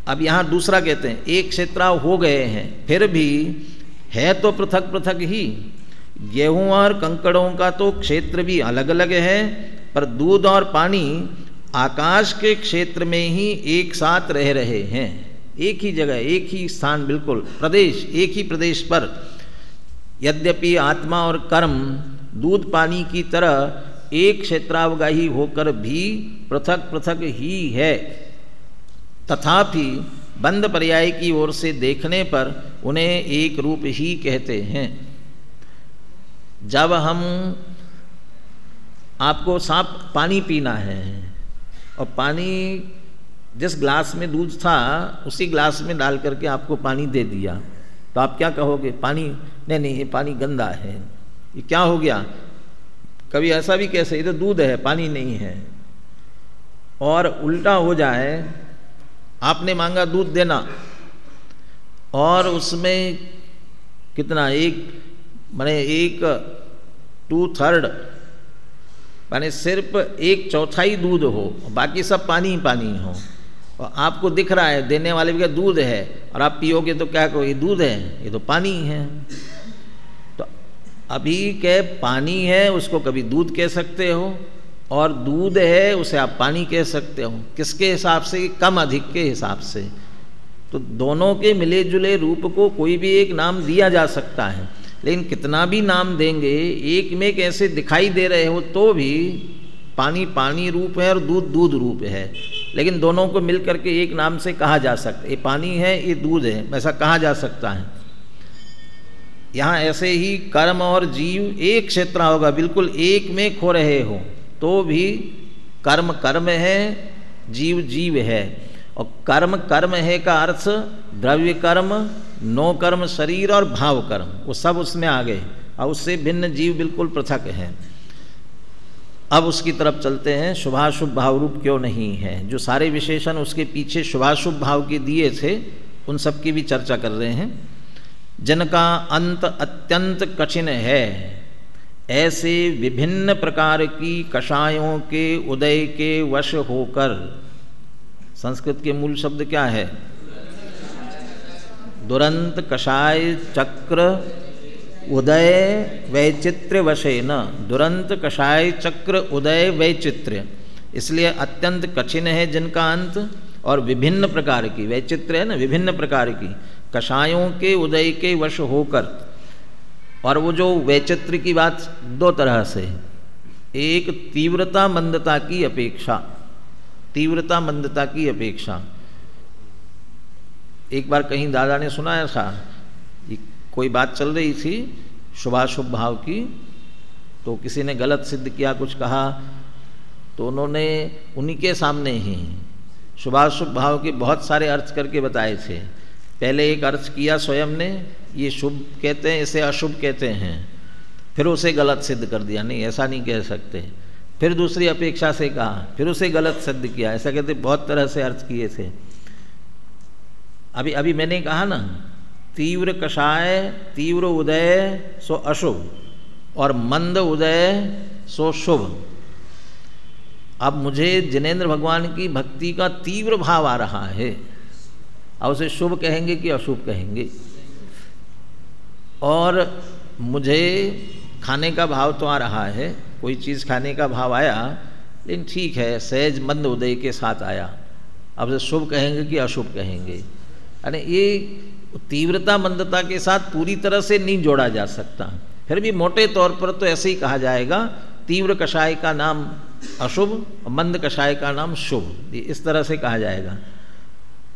A: अब यहाँ दूसरा कहते हैं एक क्षेत्राव हो गए हैं, फिर भी है तो पृथक पृथक ही। गेहूं और कंकड़ों का तो क्षेत्र भी अलग अलग है, पर दूध और पानी आकाश के क्षेत्र में ही एक साथ रह रहे हैं, एक ही जगह, एक ही स्थान, बिल्कुल प्रदेश, एक ही प्रदेश पर। यद्यपि आत्मा और कर्म दूध पानी की तरह एक क्षेत्रावगाही होकर भी पृथक पृथक ही है, तथापि बंद पर्याय की ओर से देखने पर उन्हें एक रूप ही कहते हैं। जब हम आपको साफ पानी पीना है और पानी जिस ग्लास में दूध था उसी ग्लास में डाल करके आपको पानी दे दिया, तो आप क्या कहोगे? पानी नहीं, नहीं, ये पानी गंदा है, ये क्या हो गया? कभी ऐसा भी कैसे, ये तो दूध है, पानी नहीं है। और उल्टा हो जाए, आपने मांगा दूध देना और उसमें कितना, एक 2/3 माने सिर्फ 1/4 दूध हो, बाकी सब पानी ही पानी हो, और आपको दिख रहा है देने वाले भी का दूध है, और आप पियोगे तो क्या कहो? ये दूध है, ये तो पानी है। तो अभी के पानी है उसको कभी दूध कह सकते हो, और दूध है उसे आप पानी कह सकते हो। किसके हिसाब से? कम अधिक के हिसाब से। तो दोनों के मिले जुले रूप को कोई भी एक नाम दिया जा सकता है, लेकिन कितना भी नाम देंगे, एक में कैसे दिखाई दे रहे हो तो भी पानी पानी रूप है और दूध दूध रूप है, लेकिन दोनों को मिलकर के एक नाम से कहा जा सकता है। ये पानी है, ये दूध है, ऐसा कहा जा सकता है। यहाँ ऐसे ही कर्म और जीव एक क्षेत्र होगा, बिल्कुल एक में खो रहे हो तो भी कर्म कर्म है, जीव जीव है। और कर्म कर्म है का अर्थ द्रव्य कर्म, नो कर्म शरीर और भाव कर्म, वो सब उसमें आ गए, और उससे भिन्न जीव बिल्कुल पृथक है। अब उसकी तरफ चलते हैं, शुभाशुभ भाव रूप क्यों नहीं है। जो सारे विशेषण उसके पीछे शुभाशुभ भाव के दिए थे उन सब की भी चर्चा कर रहे हैं। जिनका अंत अत्यंत कठिन है, ऐसे विभिन्न प्रकार की कषायों के उदय के वश होकर, संस्कृत के मूल शब्द क्या है? दुरंत कषाय चक्र उदय वैचित्र्य वशे न, दुरंत कषाय चक्र उदय वैचित्र्य, इसलिए अत्यंत कठिन है जिनका अंत, और विभिन्न प्रकार की, वैचित्र्य है ना, विभिन्न प्रकार की कषायों के उदय के वश होकर। और वो जो वैचित्र्य की बात दो तरह से, एक तीव्रता मंदता की अपेक्षा, तीव्रता मंदता की अपेक्षा। एक बार कहीं दादा ने सुनाया था, कोई बात चल रही थी शुभाशुभ भाव की, तो किसी ने गलत सिद्ध किया, कुछ कहा, तो उन्होंने उन्हीं के सामने ही शुभाशुभ भाव के बहुत सारे अर्थ करके बताए थे। पहले एक अर्थ किया स्वयं ने, ये शुभ कहते हैं, इसे अशुभ कहते हैं, फिर उसे गलत सिद्ध कर दिया, नहीं ऐसा नहीं कह सकते। फिर दूसरी अपेक्षा से कहा, फिर उसे गलत सिद्ध किया, ऐसा कहते बहुत तरह से अर्थ किए थे। अभी मैंने कहा ना, तीव्र कषाय, तीव्र उदय सो अशुभ, और मंद उदय सो शुभ। अब मुझे जिनेंद्र भगवान की भक्ति का तीव्र भाव आ रहा है, अब उसे शुभ कहेंगे कि अशुभ कहेंगे? और मुझे खाने का भाव तो आ रहा है, कोई चीज़ खाने का भाव आया, लेकिन ठीक है सहज मंद उदय के साथ आया, अब उसे शुभ कहेंगे कि अशुभ कहेंगे? अरे ये तीव्रता मंदता के साथ पूरी तरह से नहीं जोड़ा जा सकता, फिर भी मोटे तौर पर तो ऐसे ही कहा जाएगा। तीव्र कषाय का नाम अशुभ और मंद कषाय का नाम शुभ, इस तरह से कहा जाएगा।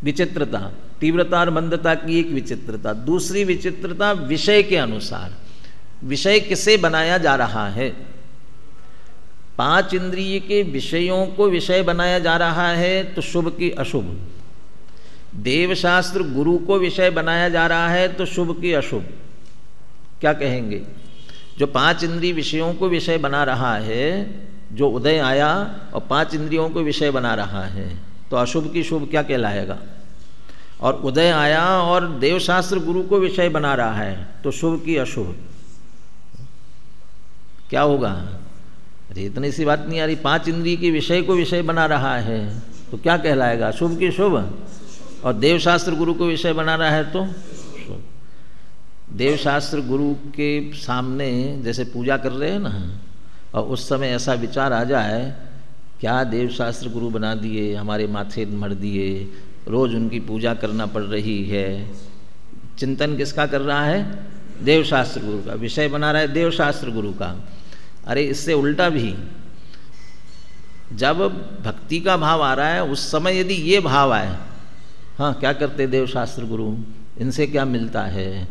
A: विचित्रता, तीव्रता और मंदता की एक विचित्रता। दूसरी विचित्रता विषय के अनुसार, विषय किसे बनाया जा रहा है। 5 इंद्रिय के विषयों को विषय बनाया जा रहा है तो शुभ की अशुभ। देवशास्त्र गुरु को विषय बनाया जा रहा है तो शुभ की अशुभ। क्या कहेंगे? जो 5 इंद्रिय विषयों को विषय बना रहा है, जो उदय आया और 5 इंद्रियों को विषय बना रहा है, तो अशुभ की शुभ क्या कहलाएगा? और उदय आया और देवशास्त्र गुरु को विषय बना रहा है तो शुभ की अशुभ क्या होगा? अरे इतनी सी बात नहीं आ रही। 5 इंद्रिय के विषय को विषय बना रहा है तो क्या कहलाएगा? शुभ की शुभ। और देवशास्त्र गुरु को विषय बना रहा है तो शुभ। देवशास्त्र गुरु के सामने जैसे पूजा कर रहे हैं ना, और उस समय ऐसा विचार आ जाए, क्या देवशास्त्र गुरु बना दिए, हमारे माथे मढ़ दिए, रोज़ उनकी पूजा करना पड़ रही है। चिंतन किसका कर रहा है? देवशास्त्र गुरु का। विषय बना रहा है देवशास्त्र गुरु का। अरे इससे उल्टा भी, जब भक्ति का भाव आ रहा है उस समय यदि ये भाव आए, हाँ क्या करते देवशास्त्र गुरु, इनसे क्या मिलता है,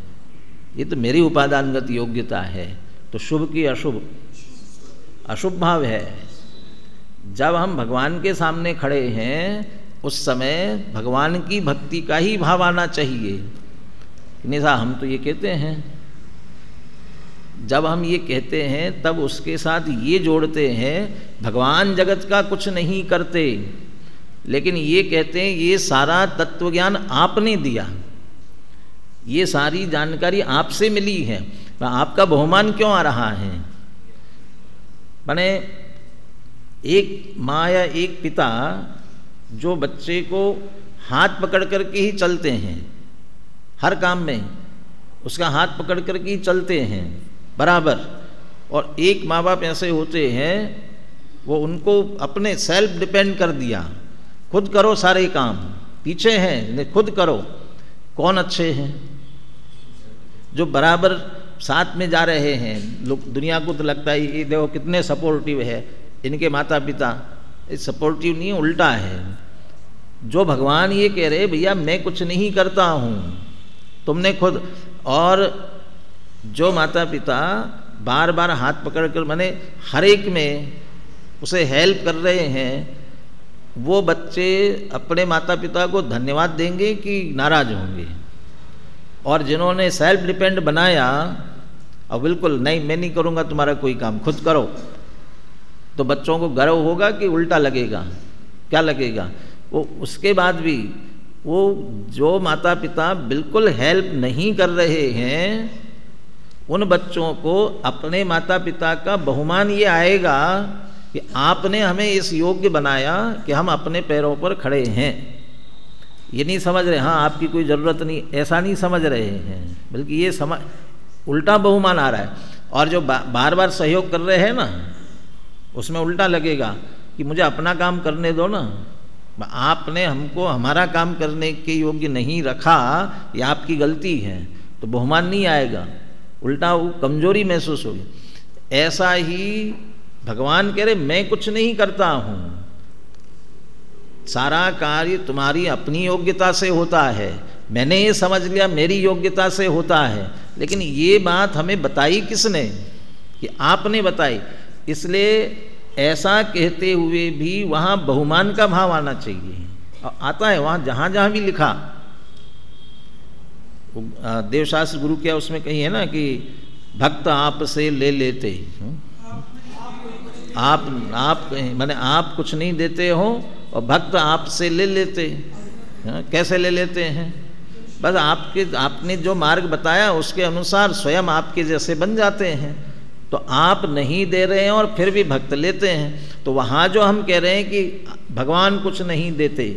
A: ये तो मेरी उपादानगत योग्यता है, तो शुभ की अशुभ, अशुभ भाव है। जब हम भगवान के सामने खड़े हैं उस समय भगवान की भक्ति का ही भाव आना चाहिए। नहीं साहब हम तो ये कहते हैं, जब हम ये कहते हैं तब उसके साथ ये जोड़ते हैं भगवान जगत का कुछ नहीं करते, लेकिन ये कहते हैं ये सारा तत्वज्ञान आपने दिया, ये सारी जानकारी आपसे मिली है, तो आपका बहुमान क्यों आ रहा है? माने एक माँ या एक पिता जो बच्चे को हाथ पकड़ करके ही चलते हैं, हर काम में उसका हाथ पकड़ करके ही चलते हैं बराबर, और एक माँ बाप ऐसे होते हैं वो उनको अपने सेल्फ डिपेंड कर दिया, खुद करो सारे काम, पीछे हैं खुद करो। कौन अच्छे हैं? जो बराबर साथ में जा रहे हैं। लोग दुनिया को तो लगता है ये देखो कितने सपोर्टिव है इनके माता पिता, सपोर्टिव नहीं उल्टा है। जो भगवान ये कह रहे भैया मैं कुछ नहीं करता हूँ, तुमने खुद, और जो माता पिता बार बार हाथ पकड़ कर माने हर एक में उसे हेल्प कर रहे हैं, वो बच्चे अपने माता पिता को धन्यवाद देंगे कि नाराज होंगे। और जिन्होंने सेल्फ डिपेंड बनाया और बिल्कुल नहीं मैं नहीं करूँगा तुम्हारा कोई काम, खुद करो, तो बच्चों को गर्व होगा कि उल्टा लगेगा? क्या लगेगा? वो उसके बाद भी वो जो माता पिता बिल्कुल हेल्प नहीं कर रहे हैं उन बच्चों को अपने माता पिता का बहुमान ये आएगा कि आपने हमें इस योग्य बनाया कि हम अपने पैरों पर खड़े हैं। ये नहीं समझ रहे हाँ आपकी कोई ज़रूरत नहीं, ऐसा नहीं समझ रहे हैं, बल्कि ये समझ उल्टा बहुमान आ रहा है। और जो बार बार सहयोग कर रहे हैं ना उसमें उल्टा लगेगा कि मुझे अपना काम करने दो ना, आपने हमको हमारा काम करने के योग्य नहीं रखा, ये आपकी गलती है, तो बहुमान नहीं आएगा, उल्टा वो कमजोरी महसूस होगी। ऐसा ही भगवान कह रहे मैं कुछ नहीं करता हूँ, सारा कार्य तुम्हारी अपनी योग्यता से होता है, मैंने ये समझ लिया मेरी योग्यता से होता है, लेकिन ये बात हमें बताई किसने? कि आपने बताई। इसलिए ऐसा कहते हुए भी वहाँ बहुमान का भाव आना चाहिए, और आता है वहाँ जहाँ जहाँ भी लिखा। देवशास्त्र गुरु क्या उसमें कही है ना कि भक्त आप से ले लेते, आप माने आप कुछ नहीं देते हो और भक्त आपसे ले लेते। कैसे ले लेते हैं? बस आपने जो मार्ग बताया उसके अनुसार स्वयं आपके जैसे बन जाते हैं। तो आप नहीं दे रहे हैं और फिर भी भक्त लेते हैं। तो वहाँ जो हम कह रहे हैं कि भगवान कुछ नहीं देते,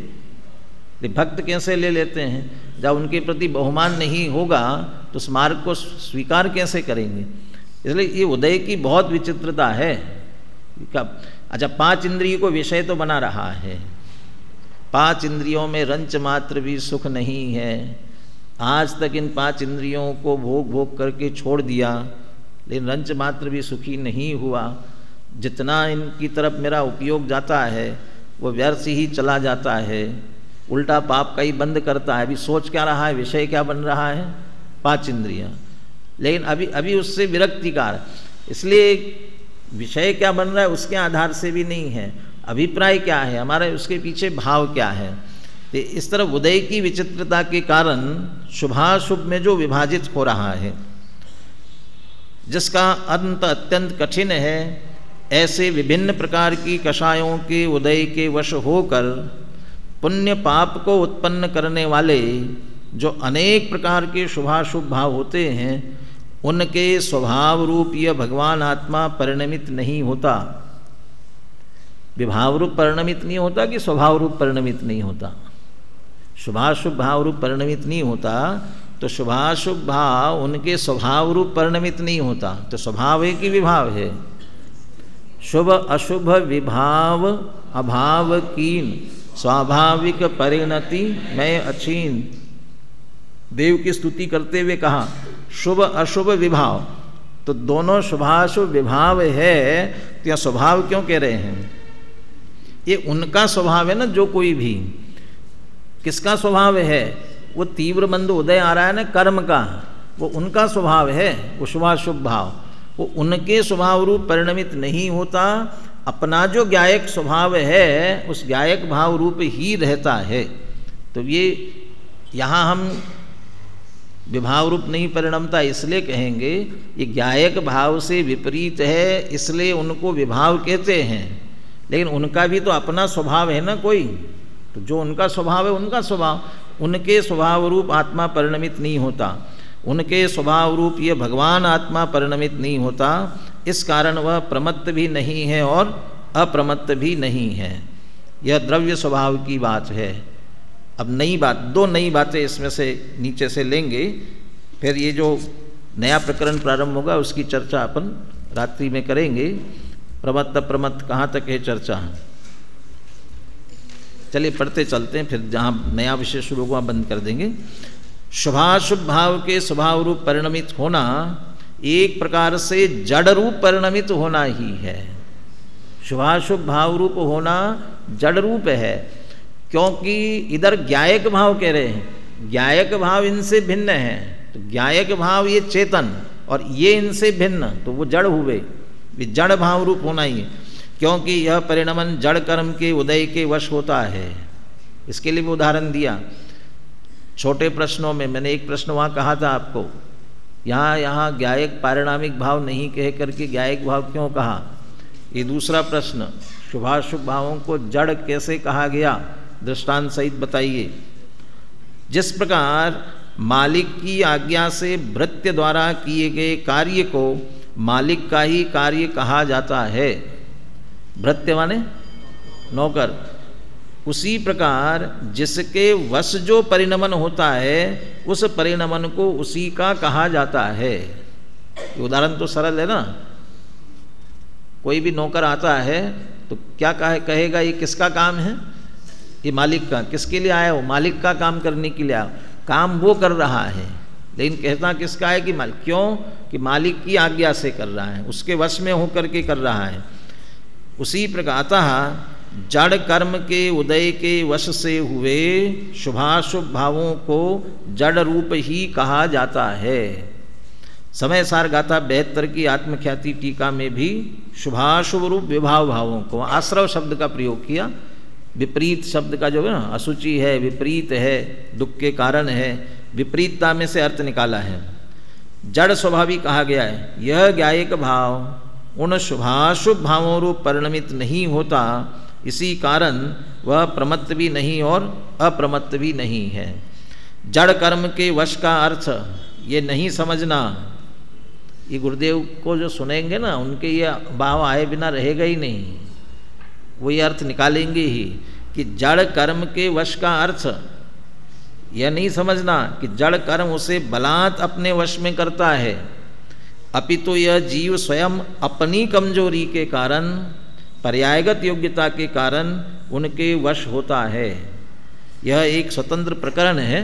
A: भक्त कैसे ले लेते हैं? जब उनके प्रति बहुमान नहीं होगा तो उस मार्ग को स्वीकार कैसे करेंगे? इसलिए ये उदय की बहुत विचित्रता है। अच्छा 5 इंद्रियों को विषय तो बना रहा है, 5 इंद्रियों में रंच मात्र भी सुख नहीं है। आज तक इन 5 इंद्रियों को भोग भोग करके छोड़ दिया, लेकिन रंच मात्र भी सुखी नहीं हुआ। जितना इनकी तरफ मेरा उपयोग जाता है वो व्यर्थ ही चला जाता है, उल्टा पाप का ही बंद करता है। अभी सोच क्या रहा है, विषय क्या बन रहा है, 5 इंद्रियां, लेकिन अभी उससे विरक्तिकार, इसलिए विषय क्या बन रहा है उसके आधार से भी नहीं है, अभिप्राय क्या है हमारा, उसके पीछे भाव क्या है। तो इस तरह उदय की विचित्रता के कारण शुभाशुभ में जो विभाजित हो रहा है, जिसका अंत अत्यंत कठिन है, ऐसे विभिन्न प्रकार की कषायों के उदय के वश होकर पुण्य पाप को उत्पन्न करने वाले जो अनेक प्रकार के शुभाशुभ भाव होते हैं, उनके स्वभाव रूप यह भगवान आत्मा परिणमित नहीं होता। विभाव रूप परिणमित नहीं होता कि स्वभाव रूप परिणमित नहीं होता? शुभाशुभ भाव रूप परिणमित नहीं होता, तो शुभाशुभ भाव उनके स्वभाव रूप परिणमित नहीं होता। तो स्वभाव है कि विभाव है? शुभ अशुभ विभाव अभाव कीन स्वाभाविक परिणति मैं अछीन। देव की स्तुति करते हुए कहा शुभ अशुभ विभाव, तो दोनों शुभाशुभ विभाव है, तो यह स्वभाव क्यों कह रहे हैं? ये उनका स्वभाव है ना, जो कोई भी किसका स्वभाव है, वो तीव्र मंद उदय आ रहा है ना कर्म का, वो उनका स्वभाव है, वो शुभाशुभ भाव, वो उनके स्वभाव रूप परिणमित नहीं होता। अपना जो ज्ञायक स्वभाव है उस ज्ञायक भाव रूप ही रहता है। तो ये यहाँ हम विभाव रूप नहीं परिणमता इसलिए कहेंगे, ये ज्ञायक भाव से विपरीत है इसलिए उनको विभाव कहते हैं, लेकिन उनका भी तो अपना स्वभाव है ना कोई, तो जो उनका स्वभाव है उनका स्वभाव, उनके स्वभाव रूप आत्मा परिणमित नहीं होता, उनके स्वभाव रूप ये भगवान आत्मा परिणमित नहीं होता। इस कारण वह प्रमत्त भी नहीं है और अप्रमत्त भी नहीं है। यह द्रव्य स्वभाव की बात है। अब नई बात, 2 नई बातें इसमें से नीचे से लेंगे, फिर ये जो नया प्रकरण प्रारंभ होगा उसकी चर्चा अपन रात्रि में करेंगे। प्रमत्त अप्रमत्त कहाँ तक है चर्चा? चलिए पढ़ते चलते हैं, फिर जहाँ नया विषय शुरू हुआ बंद कर देंगे। शुभाशुभ भाव के स्वभाव रूप परिणमित होना एक प्रकार से जड़ रूप परिणमित होना ही है। शुभाशुभ भाव रूप होना जड़ रूप है, क्योंकि इधर ज्ञायक भाव कह रहे हैं, ज्ञायक भाव इनसे भिन्न है, तो ज्ञायक भाव ये चेतन और ये इनसे भिन्न, तो वो जड़ हुए, ये जड़ भाव रूप होना ही है, क्योंकि यह परिणमन जड़ कर्म के उदय के वश होता है। इसके लिए भी उदाहरण दिया छोटे प्रश्नों में। मैंने एक प्रश्न वहाँ कहा था आपको, यहाँ ज्ञायक पारिणामिक भाव नहीं कह करके ज्ञायक भाव क्यों कहा? ये दूसरा प्रश्न, शुभाशुभ भावों को जड़ कैसे कहा गया, दृष्टांत सहित बताइए। जिस प्रकार मालिक की आज्ञा से भृत्य द्वारा किए गए कार्य को मालिक का ही कार्य कहा जाता है, भृत्य माने नौकर, उसी प्रकार जिसके वश जो परिणमन होता है उस परिणमन को उसी का कहा जाता है। ये उदाहरण तो सरल है ना। कोई भी नौकर आता है तो क्या कहेगा ये किसका काम है? ये मालिक का। किसके लिए आया? वो मालिक का काम करने के लिए आया, काम वो कर रहा है, लेकिन कहता किसका है कि मालिक। क्यों? कि मालिक की आज्ञा से कर रहा है, उसके वश में होकर के कर रहा है। उसी प्रकार अतः जड़ कर्म के उदय के वश से हुए शुभाशुभ भावों को जड़ रूप ही कहा जाता है। समय सार गाथा 72 की आत्मख्याति टीका में भी शुभाशुभ रूप विभाव भावों को आश्रव शब्द का प्रयोग किया। विपरीत शब्द का जो है ना, असुचि है, विपरीत है, दुख के कारण है, विपरीतता में से अर्थ निकाला है। जड़ स्वभावी कहा गया है। यह ज्ञायक भाव उन शुभाशुभ भावों रूप परिणमित नहीं होता, इसी कारण वह प्रमत्त भी नहीं और अप्रमत्त भी नहीं है। जड़ कर्म के वश का अर्थ ये नहीं समझना, ये गुरुदेव को जो सुनेंगे ना उनके ये भाव आए बिना रहेगा ही नहीं, वो ये अर्थ निकालेंगे ही कि जड़ कर्म के वश का अर्थ यह नहीं समझना कि जड़ कर्म उसे बलात् अपने वश में करता है, अपितु यह जीव स्वयं अपनी कमजोरी के कारण, पर्यायगत योग्यता के कारण उनके वश होता है। यह एक स्वतंत्र प्रकरण है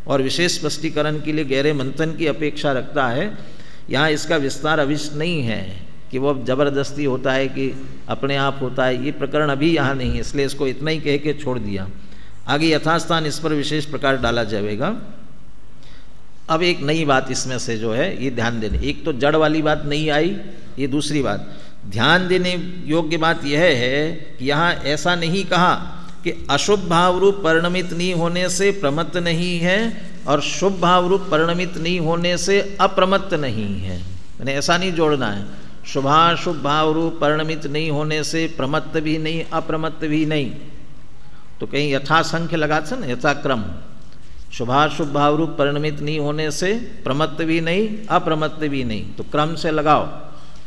A: और विशेष स्पष्टीकरण के लिए गहरे मंथन की अपेक्षा रखता है। यहाँ इसका विस्तार अभिष्ट नहीं है, कि वो ज़बरदस्ती होता है कि अपने आप होता है, ये प्रकरण अभी यहाँ नहीं है, इसलिए इसको इतना ही कह के छोड़ दिया। आगे यथास्थान इस पर विशेष प्रकार डाला जाएगा। अब एक नई बात इसमें से जो है ये ध्यान देने, एक तो जड़ वाली बात नहीं आई, ये दूसरी बात ध्यान देने योग्य बात यह है कि यहाँ ऐसा नहीं कहा कि अशुभ भाव रूप परिणमित नहीं होने से प्रमत्त नहीं है और शुभ भाव रूप परिणमित नहीं होने से अप्रमत्त नहीं है, मैंने ऐसा नहीं जोड़ना है। शुभाशुभ भाव रूप परिणमित नहीं होने से प्रमत्त भी नहीं अप्रमत्त भी नहीं, तो कहीं यथासंख्य लगा था ना, यथाक्रम। शुभाशुभ भाव रूप परिणमित नहीं होने से प्रमत्त भी नहीं अप्रमत्त भी नहीं, तो क्रम से लगाओ।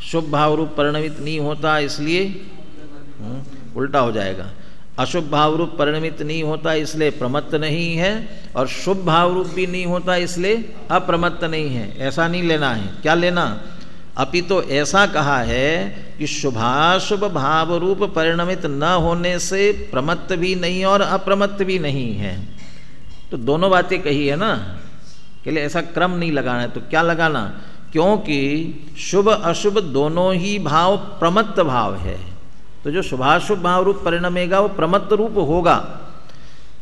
A: शुभ भाव रूप परिणमित नहीं होता इसलिए उल्टा हो जाएगा, अशुभ भाव रूप परिणमित नहीं होता इसलिए प्रमत्त नहीं है और शुभ भाव रूप भी नहीं होता इसलिए अप्रमत्त नहीं है, ऐसा नहीं लेना है। क्या लेना, अपितु तो ऐसा कहा है कि शुभाशुभ भाव रूप परिणमित न होने से प्रमत्त भी नहीं और अप्रमत्त भी नहीं है, तो दोनों बातें कही है ना, के लिए ऐसा क्रम नहीं लगाना है। तो क्या लगाना, क्योंकि शुभ अशुभ दोनों ही भाव प्रमत्त भाव है, तो जो शुभाशुभ भाव रूप परिणमेगा वो प्रमत्त रूप होगा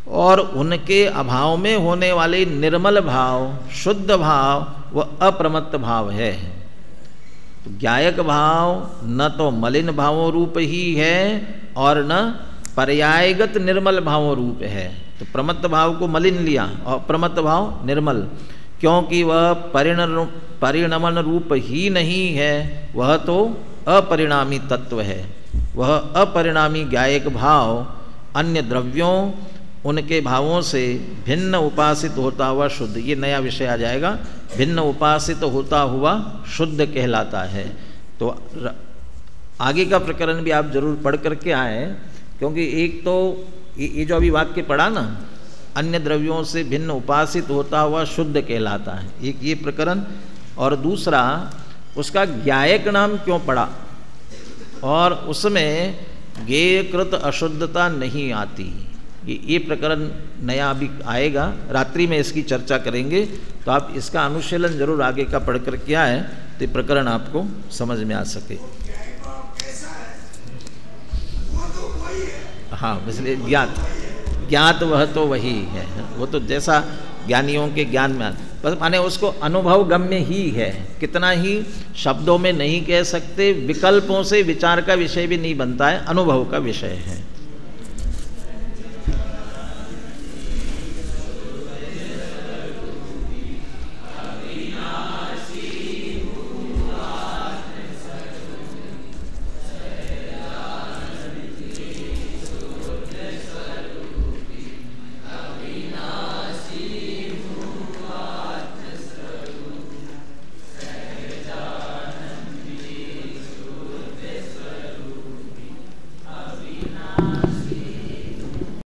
A: और उनके अभाव में होने वाले निर्मल भाव शुद्ध भाव वह अप्रमत्त भाव है। तो ज्ञायक भाव न तो मलिन भावों रूप ही है और न पर्यायगत निर्मल भावों रूप है, तो प्रमत्त भाव को मलिन लिया और प्रमत्त भाव निर्मल, क्योंकि वह परिणमन रूप ही नहीं है, वह तो अपरिणामी तत्व है। वह अपरिणामी ज्ञायक भाव अन्य द्रव्यों उनके भावों से भिन्न उपासित होता हुआ शुद्ध, ये नया विषय आ जाएगा, भिन्न उपासित होता हुआ शुद्ध कहलाता है। तो आगे का प्रकरण भी आप जरूर पढ़ करके आए, क्योंकि एक तो ये जो अभी वाक्य पढ़ा ना, अन्य द्रव्यों से भिन्न उपासित होता हुआ शुद्ध कहलाता है, एक ये प्रकरण, और दूसरा उसका ज्ञायक नाम क्यों पड़ा और उसमें ज्ञेयकृत अशुद्धता नहीं आती, ये प्रकरण नया अभी आएगा, रात्रि में इसकी चर्चा करेंगे। तो आप इसका अनुशीलन जरूर आगे का पढ़ कर के आए तो ये प्रकरण आपको समझ में आ सके। हाँ, इसलिए ज्ञात वह तो वही है, वो तो जैसा ज्ञानियों के ज्ञान में, बस माने उसको अनुभव गम्य ही है, कितना ही शब्दों में नहीं कह सकते, विकल्पों से विचार का विषय भी नहीं बनता है, अनुभव का विषय है।